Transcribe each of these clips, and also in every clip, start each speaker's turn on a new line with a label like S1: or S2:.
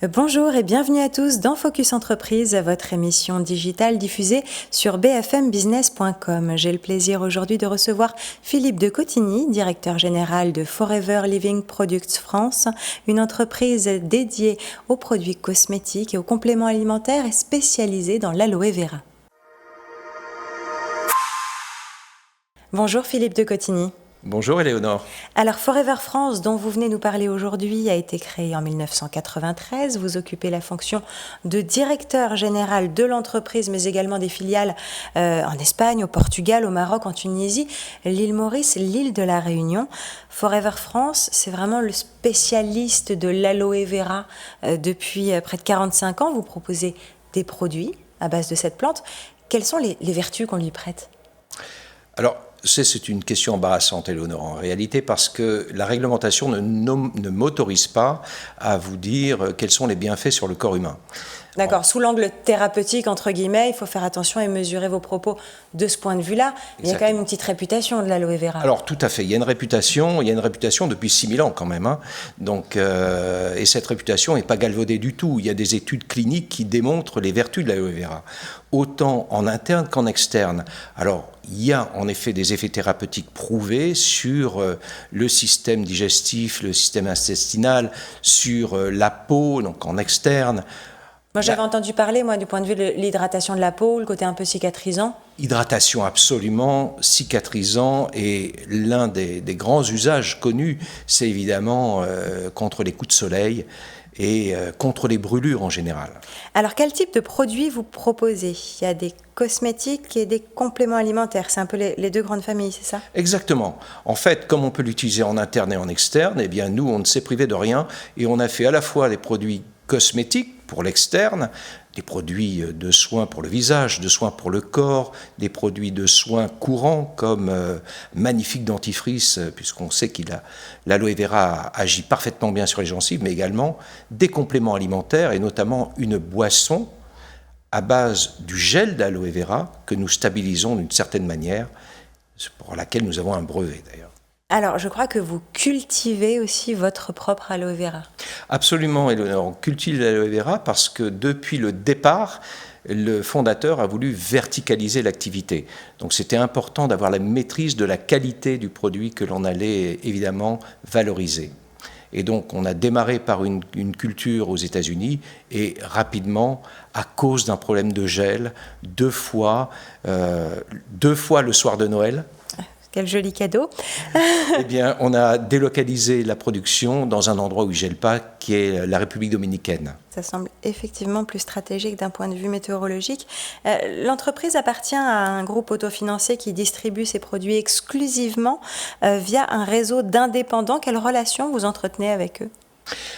S1: Bonjour et bienvenue à tous dans Focus Entreprise, votre émission digitale diffusée sur bfmbusiness.com. J'ai le plaisir aujourd'hui de recevoir Philippe de Cotigny, directeur général de Forever Living Products France, une entreprise dédiée aux produits cosmétiques et aux compléments alimentaires et spécialisée dans l'aloe vera. Bonjour Philippe de Cotigny.
S2: Bonjour Éléonore.
S1: Alors Forever France, dont vous venez nous parler aujourd'hui, a été créé en 1993. Vous occupez la fonction de directeur général de l'entreprise, mais également des filiales en Espagne, au Portugal, au Maroc, en Tunisie, l'île Maurice, l'île de la Réunion. Forever France, c'est vraiment le spécialiste de l'aloe vera depuis près de 45 ans. Vous proposez des produits à base de cette plante. Quelles sont les vertus qu'on lui prête ?
S2: Alors, c'est une question embarrassante, Éléonore, en réalité, parce que la réglementation ne m'autorise pas à vous dire quels sont les bienfaits sur le corps humain.
S1: D'accord, sous l'angle thérapeutique, entre guillemets, il faut faire attention et mesurer vos propos de ce point de vue-là. Exactement. Il y a quand même une petite réputation de l'aloe vera.
S2: Alors, tout à fait. Il y a une réputation depuis 6000 ans quand même. Donc, et cette réputation n'est pas galvaudée du tout. Il y a des études cliniques qui démontrent les vertus de l'aloe vera, autant en interne qu'en externe. Alors, il y a en effet des effets thérapeutiques prouvés sur le système digestif, le système intestinal, sur la peau, donc en externe.
S1: Moi, j'avais entendu parler, du point de vue de l'hydratation de la peau, le côté un peu cicatrisant.
S2: Hydratation absolument, cicatrisant, et l'un des grands usages connus, c'est évidemment contre les coups de soleil et contre les brûlures en général.
S1: Alors, quel type de produits vous proposez ? Il y a des cosmétiques et des compléments alimentaires. C'est un peu les deux grandes familles, c'est ça ?
S2: Exactement. En fait, comme on peut l'utiliser en interne et en externe, eh bien, nous, on ne s'est privé de rien, et on a fait à la fois des produits cosmétiques pour l'externe, des produits de soins pour le visage, de soins pour le corps, des produits de soins courants comme magnifique dentifrice, puisqu'on sait l'aloe vera agit parfaitement bien sur les gencives, mais également des compléments alimentaires et notamment une boisson à base du gel d'aloe vera que nous stabilisons d'une certaine manière, pour laquelle nous avons un brevet d'ailleurs.
S1: Alors, je crois que vous cultivez aussi votre propre aloe vera.
S2: Absolument, Éléonore. On cultive l'aloe vera parce que depuis le départ, le fondateur a voulu verticaliser l'activité. Donc c'était important d'avoir la maîtrise de la qualité du produit que l'on allait évidemment valoriser. Et donc on a démarré par une culture aux États-Unis et rapidement, à cause d'un problème de gel, deux fois le soir de Noël.
S1: Quel joli cadeau.
S2: Eh bien, on a délocalisé la production dans un endroit où il ne gèle pas, qui est la République dominicaine.
S1: Ça semble effectivement plus stratégique d'un point de vue météorologique. L'entreprise appartient à un groupe autofinancé qui distribue ses produits exclusivement via un réseau d'indépendants. Quelle relation vous entretenez avec eux ?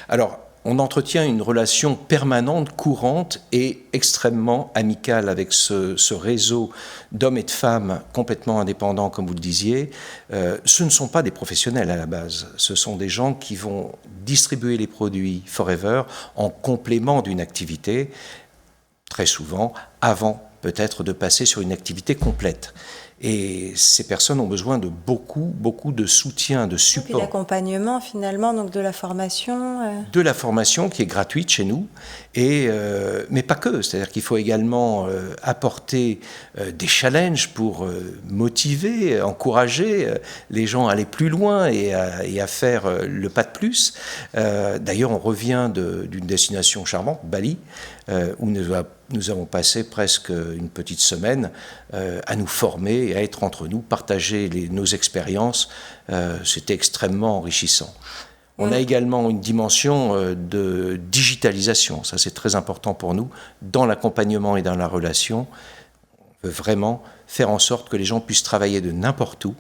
S2: Alors, on entretient une relation permanente, courante et extrêmement amicale avec ce réseau d'hommes et de femmes complètement indépendants, comme vous le disiez. Ce ne sont pas des professionnels à la base. Ce sont des gens qui vont distribuer les produits Forever en complément d'une activité, très souvent avant peut-être de passer sur une activité complète. Et ces personnes ont besoin de beaucoup de soutien, de support.
S1: Et l'accompagnement finalement, donc de la formation.
S2: De la formation qui est gratuite chez nous, mais pas que. C'est-à-dire qu'il faut également apporter des challenges pour motiver, encourager les gens à aller plus loin et à faire le pas de plus. D'ailleurs, on revient d'une destination charmante, Bali, où nous avons passé presque une petite semaine à nous former et à être entre nous, partager nos expériences. C'était extrêmement enrichissant. On a également une dimension de digitalisation. Ça, c'est très important pour nous. Dans l'accompagnement et dans la relation, on veut vraiment faire en sorte que les gens puissent travailler de n'importe où,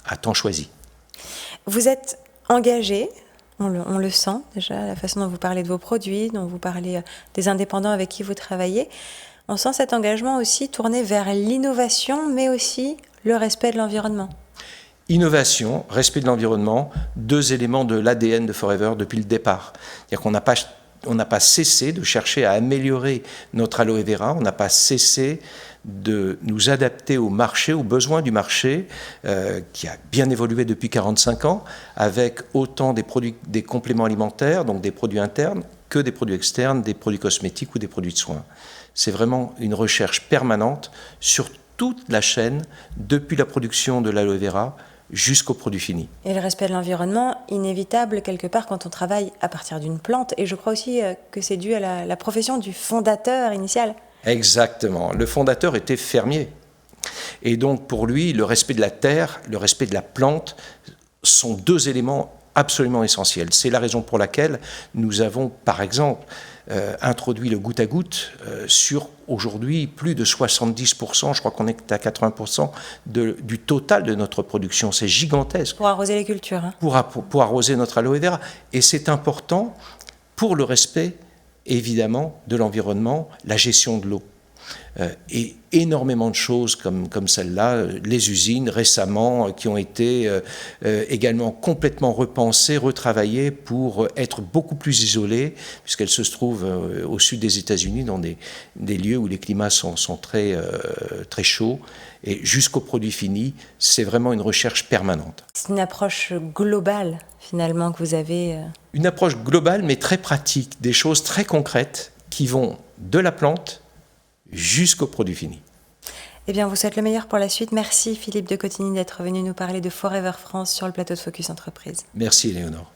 S2: à temps choisi.
S1: Vous êtes engagé. On le sent déjà, la façon dont vous parlez de vos produits, dont vous parlez des indépendants avec qui vous travaillez. On sent cet engagement aussi tourné vers l'innovation, mais aussi le respect de l'environnement.
S2: Innovation, respect de l'environnement, deux éléments de l'ADN de Forever depuis le départ. C'est-à-dire qu'on n'a pas cessé de chercher à améliorer notre aloe vera, on n'a pas cessé de nous adapter au marché, aux besoins du marché, qui a bien évolué depuis 45 ans, avec autant des compléments alimentaires, donc des produits internes, que des produits externes, des produits cosmétiques ou des produits de soins. C'est vraiment une recherche permanente sur toute la chaîne, depuis la production de l'aloe vera jusqu'au produit fini.
S1: Et le respect de l'environnement, inévitable quelque part quand on travaille à partir d'une plante. Et je crois aussi que c'est dû à la profession du fondateur initial.
S2: Exactement. Le fondateur était fermier. Et donc pour lui, le respect de la terre, le respect de la plante sont deux éléments absolument essentiels. C'est la raison pour laquelle nous avons, par exemple, introduit le goutte à goutte sur aujourd'hui plus de 70%, je crois qu'on est à 80% du total de notre production. C'est gigantesque.
S1: Pour arroser les cultures. Hein.
S2: Pour arroser notre aloe vera. Et c'est important pour le respect, évidemment, de l'environnement, la gestion de l'eau. Et énormément de choses comme celle-là, les usines récemment qui ont été également complètement repensées, retravaillées pour être beaucoup plus isolées, puisqu'elles se trouvent au sud des États-Unis, dans des lieux où les climats sont très chauds. Et jusqu'au produit fini, c'est vraiment une recherche permanente.
S1: C'est une approche globale, finalement, que vous avez.
S2: Une approche globale, mais très pratique, des choses très concrètes qui vont de la plante jusqu'au produit fini.
S1: Eh bien, on vous souhaite le meilleur pour la suite. Merci Philippe de Cotigny d'être venu nous parler de Forever France sur le plateau de Focus Entreprise.
S2: Merci Éléonore.